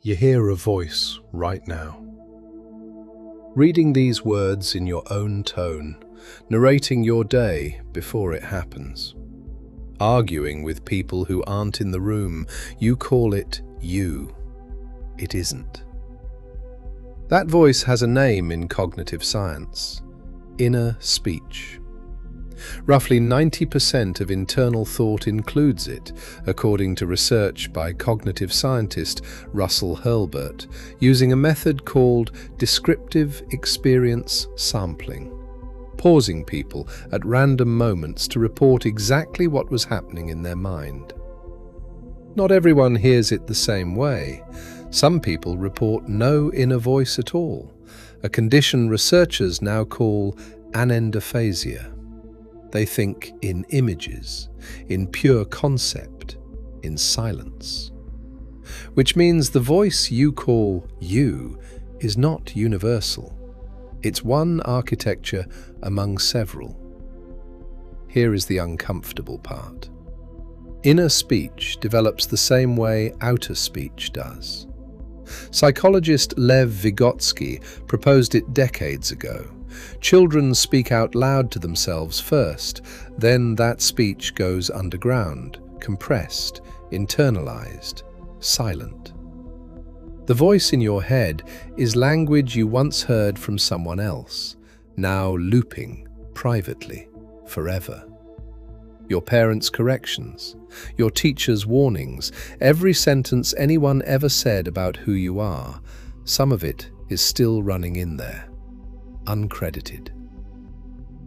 You hear a voice right now. Reading these words in your own tone, narrating your day before it happens. Arguing with people who aren't in the room, you call it you. It isn't. That voice has a name in cognitive science: inner speech. Roughly 90% of internal thought includes it, according to research by cognitive scientist Russell Hurlburt, using a method called descriptive experience sampling, pausing people at random moments to report exactly what was happening in their mind. Not everyone hears it the same way. Some people report no inner voice at all, a condition researchers now call anendophasia. They think in images, in pure concept, in silence. Which means the voice you call you is not universal. It's one architecture among several. Here is the uncomfortable part. Inner speech develops the same way outer speech does. Psychologist Lev Vygotsky proposed it decades ago. Children speak out loud to themselves first, then that speech goes underground, compressed, internalized, silent. The voice in your head is language you once heard from someone else, now looping, privately, forever. Your parents' corrections, your teacher's warnings, every sentence anyone ever said about who you are, some of it is still running in there, uncredited.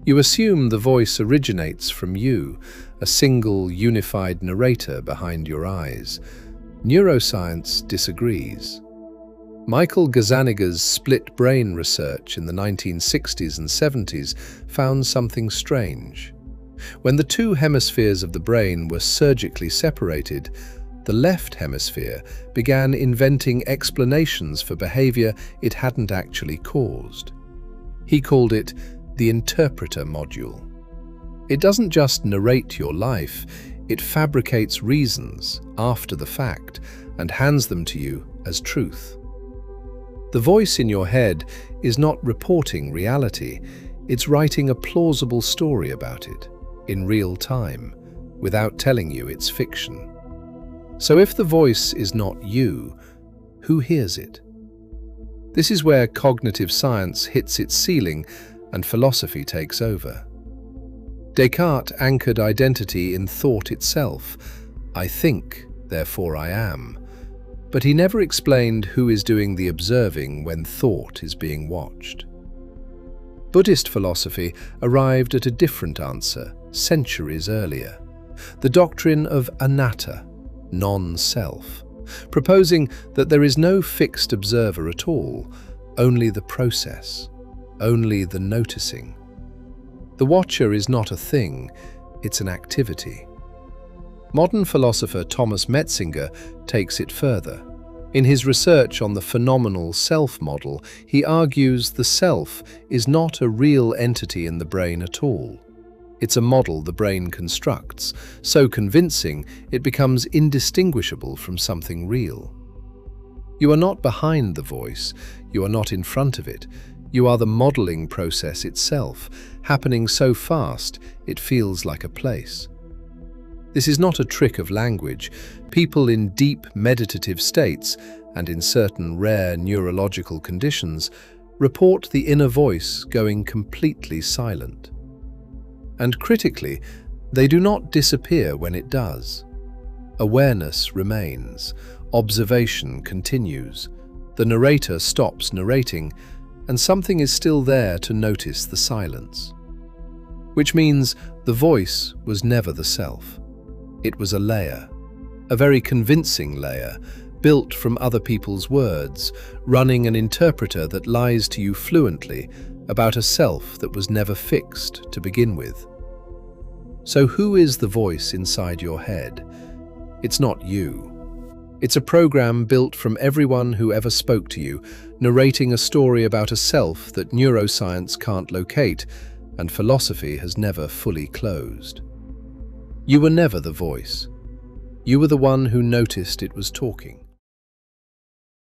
You assume the voice originates from you, a single unified narrator behind your eyes. Neuroscience disagrees. Michael Gazzaniga's split brain research in the 1960s and 70s found something strange. When the two hemispheres of the brain were surgically separated, the left hemisphere began inventing explanations for behavior it hadn't actually caused. He called it the interpreter module. It doesn't just narrate your life, it fabricates reasons after the fact and hands them to you as truth. The voice in your head is not reporting reality, it's writing a plausible story about it, in real time, without telling you it's fiction. So if the voice is not you, who hears it? This is where cognitive science hits its ceiling and philosophy takes over. Descartes anchored identity in thought itself. I think, therefore I am. But he never explained who is doing the observing when thought is being watched. Buddhist philosophy arrived at a different answer centuries earlier. The doctrine of anatta, non-self, proposing that there is no fixed observer at all, only the process, only the noticing. The watcher is not a thing, it's an activity. Modern philosopher Thomas Metzinger takes it further. In his research on the phenomenal self model, he argues the self is not a real entity in the brain at all. It's a model the brain constructs, so convincing it becomes indistinguishable from something real. You are not behind the voice, you are not in front of it, you are the modeling process itself, happening so fast it feels like a place. This is not a trick of language. People in deep meditative states, and in certain rare neurological conditions, report the inner voice going completely silent. And critically, they do not disappear when it does. Awareness remains, observation continues, the narrator stops narrating, and something is still there to notice the silence. Which means the voice was never the self. It was a layer, a very convincing layer, built from other people's words, running an interpreter that lies to you fluently about a self that was never fixed to begin with. So who is the voice inside your head? It's not you. It's a program built from everyone who ever spoke to you, narrating a story about a self that neuroscience can't locate and philosophy has never fully closed. You were never the voice. You were the one who noticed it was talking.